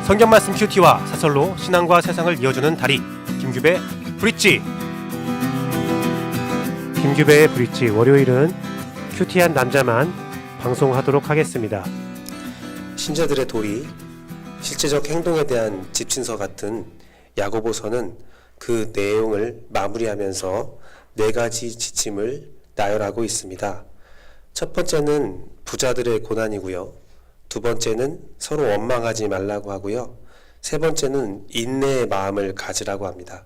성경 말씀 큐티와 사설로 신앙과 세상을 이어주는 다리 김규배 브릿지. 김규배의 브릿지, 월요일은 큐티한 남자만 방송하도록 하겠습니다. 신자들의 도리, 실제적 행동에 대한 집신서 같은 야고보서는 그 내용을 마무리하면서 4가지 지침을 나열하고 있습니다. 첫 번째는 부자들의 고난이고요. 두 번째는 서로 원망하지 말라고 하고요. 세 번째는 인내의 마음을 가지라고 합니다.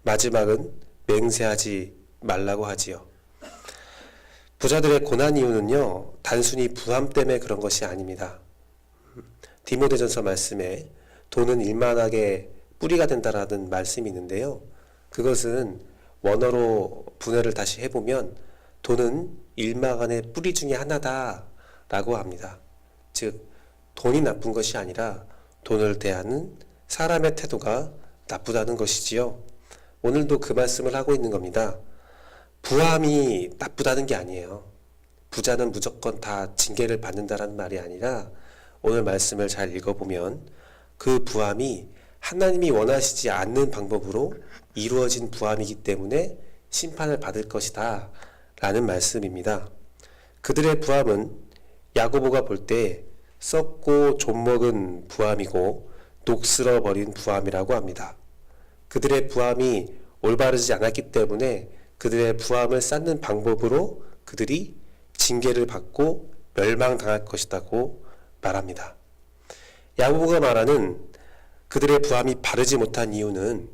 마지막은 맹세하지 말라고 하지요. 부자들의 고난 이유는요, 단순히 부함 때문에 그런 것이 아닙니다. 디모데전서 말씀에 돈은 일만하게 뿌리가 된다라는 말씀이 있는데요. 그것은 원어로 분해를 다시 해보면 돈은 일마간의 뿌리 중에 하나다라고 합니다. 즉, 돈이 나쁜 것이 아니라 돈을 대하는 사람의 태도가 나쁘다는 것이지요. 오늘도 그 말씀을 하고 있는 겁니다. 부함이 나쁘다는 게 아니에요. 부자는 무조건 다 징계를 받는다는 말이 아니라 오늘 말씀을 잘 읽어보면 그 부함이 하나님이 원하시지 않는 방법으로 이루어진 부함이기 때문에 심판을 받을 것이다 라는 말씀입니다. 그들의 부함은 야고보가 볼 때 썩고 좀먹은 부함이고 녹슬어버린 부함이라고 합니다. 그들의 부함이 올바르지 않았기 때문에 그들의 부함을 쌓는 방법으로 그들이 징계를 받고 멸망당할 것이라고 말합니다. 야고보가 말하는 그들의 부함이 바르지 못한 이유는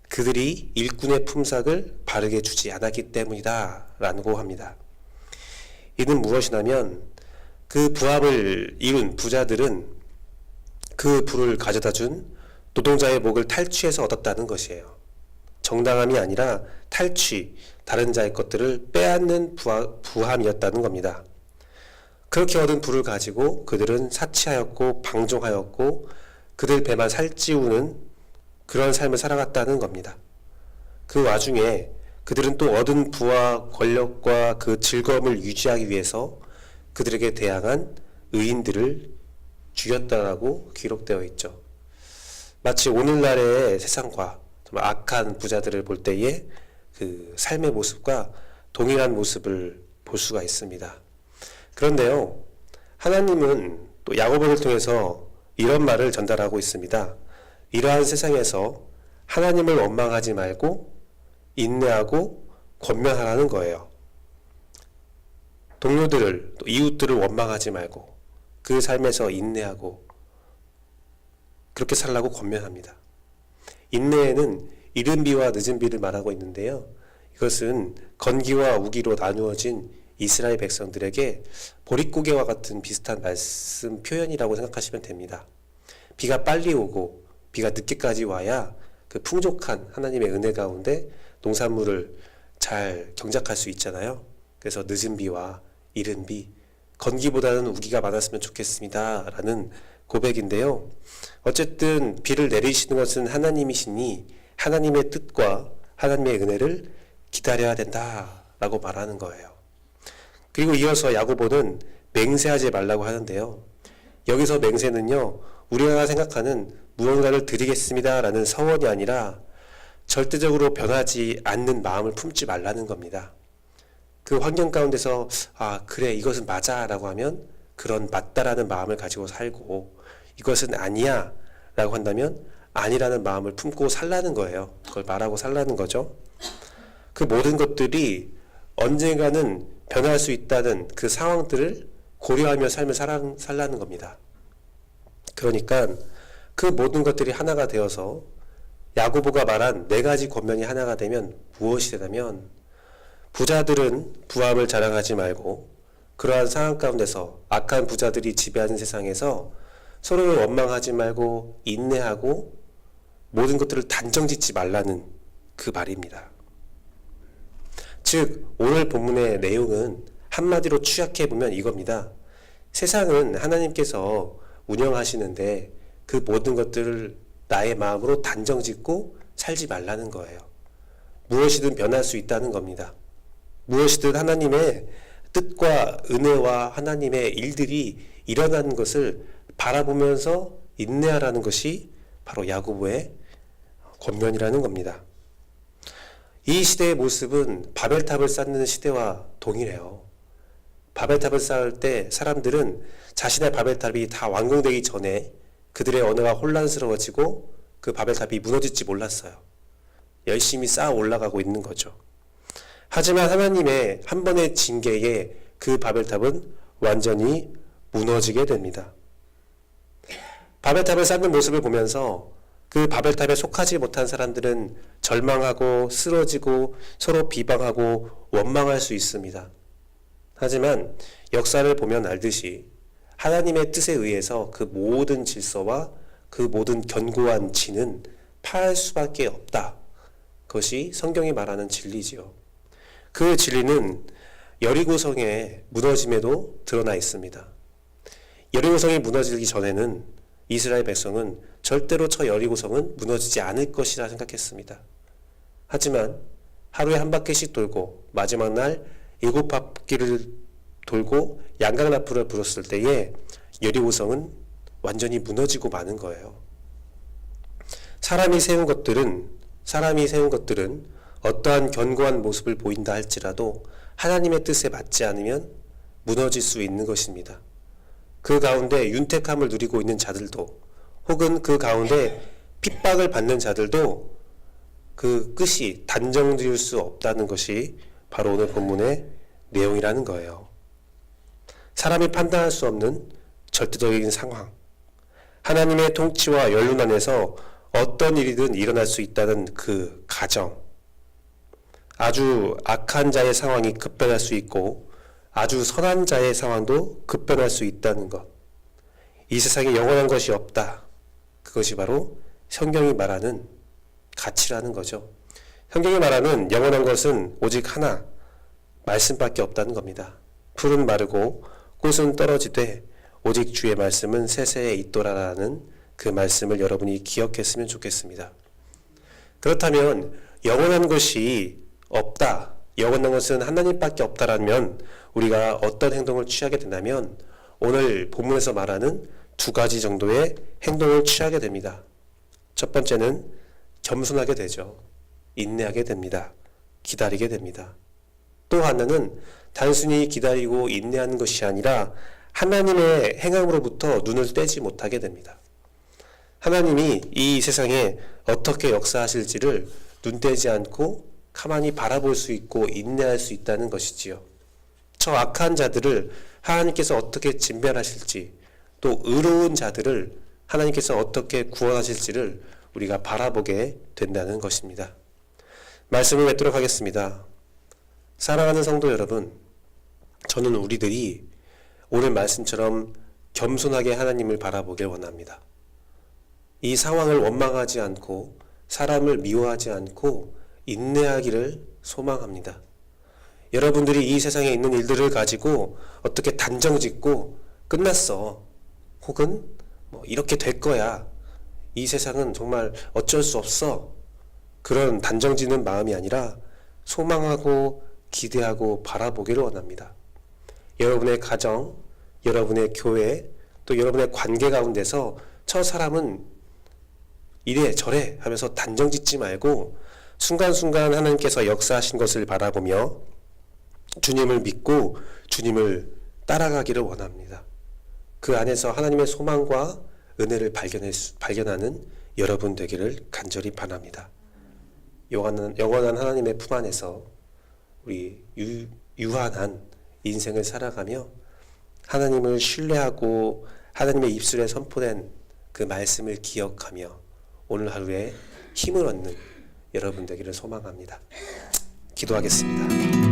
그들이 일꾼의 품삯을 바르게 주지 않았기 때문이다 라고 합니다. 이는 무엇이냐면 그 부함을 이룬 부자들은 그 부를 가져다 준 노동자의 목을 탈취해서 얻었다는 것이에요. 정당함이 아니라 탈취, 다른 자의 것들을 빼앗는 부함이었다는 겁니다. 그렇게 얻은 부를 가지고 그들은 사치하였고 방종하였고 그들 배만 살찌우는 그런 삶을 살아갔다는 겁니다. 그 와중에 그들은 또 얻은 부와 권력과 그 즐거움을 유지하기 위해서 그들에게 대항한 의인들을 죽였다라고 기록되어 있죠. 마치 오늘날의 세상과 정말 악한 부자들을 볼 때의 그 삶의 모습과 동일한 모습을 볼 수가 있습니다. 그런데요, 하나님은 또 야고보를 통해서 이런 말을 전달하고 있습니다. 이러한 세상에서 하나님을 원망하지 말고 인내하고 권면하라는 거예요. 동료들을, 또 이웃들을 원망하지 말고 그 삶에서 인내하고 그렇게 살라고 권면합니다. 인내에는 이른 비와 늦은 비를 말하고 있는데요. 이것은 건기와 우기로 나누어진 이스라엘 백성들에게 보릿고개와 같은 비슷한 말씀 표현이라고 생각하시면 됩니다. 비가 빨리 오고 비가 늦게까지 와야 그 풍족한 하나님의 은혜 가운데 농산물을 잘 경작할 수 있잖아요. 그래서 늦은 비와 이른 비, 건기보다는 우기가 많았으면 좋겠습니다 라는 고백인데요. 어쨌든 비를 내리시는 것은 하나님이시니 하나님의 뜻과 하나님의 은혜를 기다려야 된다라고 말하는 거예요. 그리고 이어서 야고보는 맹세하지 말라고 하는데요. 여기서 맹세는요, 우리가 생각하는 무언가를 드리겠습니다 라는 서원이 아니라 절대적으로 변하지 않는 마음을 품지 말라는 겁니다. 그 환경 가운데서 그래, 이것은 맞아 라고 하면 그런 맞다라는 마음을 가지고 살고, 이것은 아니야 라고 한다면 아니라는 마음을 품고 살라는 거예요. 그걸 말하고 살라는 거죠. 그 모든 것들이 언젠가는 변할 수 있다는 그 상황들을 고려하며 삶을 살라는 겁니다. 그러니까 그 모든 것들이 하나가 되어서 야고보가 말한 4가지 권면이 하나가 되면 무엇이 되냐면, 부자들은 부함을 자랑하지 말고 그러한 상황 가운데서 악한 부자들이 지배하는 세상에서 서로를 원망하지 말고 인내하고 모든 것들을 단정짓지 말라는 그 말입니다. 즉, 오늘 본문의 내용은 한마디로 추약해보면 이겁니다. 세상은 하나님께서 운영하시는데 그 모든 것들을 나의 마음으로 단정짓고 살지 말라는 거예요. 무엇이든 변할 수 있다는 겁니다. 무엇이든 하나님의 뜻과 은혜와 하나님의 일들이 일어나는 것을 바라보면서 인내하라는 것이 바로 야고보의 권면이라는 겁니다. 이 시대의 모습은 바벨탑을 쌓는 시대와 동일해요. 바벨탑을 쌓을 때 사람들은 자신의 바벨탑이 다 완공되기 전에 그들의 언어가 혼란스러워지고 그 바벨탑이 무너질지 몰랐어요. 열심히 쌓아 올라가고 있는 거죠. 하지만 하나님의 한 번의 징계에 그 바벨탑은 완전히 무너지게 됩니다. 바벨탑을 쌓는 모습을 보면서 그 바벨탑에 속하지 못한 사람들은 절망하고 쓰러지고 서로 비방하고 원망할 수 있습니다. 하지만 역사를 보면 알듯이 하나님의 뜻에 의해서 그 모든 질서와 그 모든 견고한 진은 파할 수밖에 없다. 그것이 성경이 말하는 진리지요. 그 진리는 여리고성의 무너짐에도 드러나 있습니다. 여리고성이 무너지기 전에는 이스라엘 백성은 절대로 저 여리고성은 무너지지 않을 것이라 생각했습니다. 하지만 하루에 한 바퀴씩 돌고 마지막 날 7바퀴를 돌고 양강나풀을 불었을 때에 여리고성은 완전히 무너지고 마는 거예요. 사람이 세운 것들은 어떠한 견고한 모습을 보인다 할지라도 하나님의 뜻에 맞지 않으면 무너질 수 있는 것입니다. 그 가운데 윤택함을 누리고 있는 자들도 혹은 그 가운데 핍박을 받는 자들도 그 끝이 단정지을 수 없다는 것이 바로 오늘 본문의 내용이라는 거예요. 사람이 판단할 수 없는 절대적인 상황, 하나님의 통치와 연륜 안에서 어떤 일이든 일어날 수 있다는 그 가정, 아주 악한 자의 상황이 급변할 수 있고 아주 선한 자의 상황도 급변할 수 있다는 것, 이 세상에 영원한 것이 없다. 그것이 바로 성경이 말하는 가치라는 거죠. 성경이 말하는 영원한 것은 오직 하나, 말씀밖에 없다는 겁니다. 풀은 마르고 꽃은 떨어지되 오직 주의 말씀은 세세에 있도라라는 그 말씀을 여러분이 기억했으면 좋겠습니다. 그렇다면 영원한 것이 없다, 영원한 것은 하나님밖에 없다라면 우리가 어떤 행동을 취하게 된다면 오늘 본문에서 말하는 두 가지 정도의 행동을 취하게 됩니다. 첫 번째는 겸손하게 되죠. 인내하게 됩니다. 기다리게 됩니다. 또 하나는 단순히 기다리고 인내하는 것이 아니라 하나님의 행함으로부터 눈을 떼지 못하게 됩니다. 하나님이 이 세상에 어떻게 역사하실지를 눈떼지 않고 가만히 바라볼 수 있고 인내할 수 있다는 것이지요. 저 악한 자들을 하나님께서 어떻게 진멸하실지, 또 의로운 자들을 하나님께서 어떻게 구원하실지를 우리가 바라보게 된다는 것입니다. 말씀을 맺도록 하겠습니다. 사랑하는 성도 여러분, 저는 우리들이 오늘 말씀처럼 겸손하게 하나님을 바라보길 원합니다. 이 상황을 원망하지 않고 사람을 미워하지 않고 인내하기를 소망합니다. 여러분들이 이 세상에 있는 일들을 가지고 어떻게 단정짓고 끝났어, 혹은 이렇게 될 거야, 이 세상은 정말 어쩔 수 없어, 그런 단정짓는 마음이 아니라 소망하고 기대하고 바라보기를 원합니다. 여러분의 가정, 여러분의 교회, 또 여러분의 관계 가운데서 저 사람은 이래 저래 하면서 단정짓지 말고 순간순간 하나님께서 역사하신 것을 바라보며 주님을 믿고 주님을 따라가기를 원합니다. 그 안에서 하나님의 소망과 은혜를 발견하는 여러분 되기를 간절히 바랍니다. 영원한 하나님의 품 안에서 우리 유한한 인생을 살아가며 하나님을 신뢰하고 하나님의 입술에 선포된 그 말씀을 기억하며 오늘 하루에 힘을 얻는 여러분 되기를 소망합니다. 기도하겠습니다.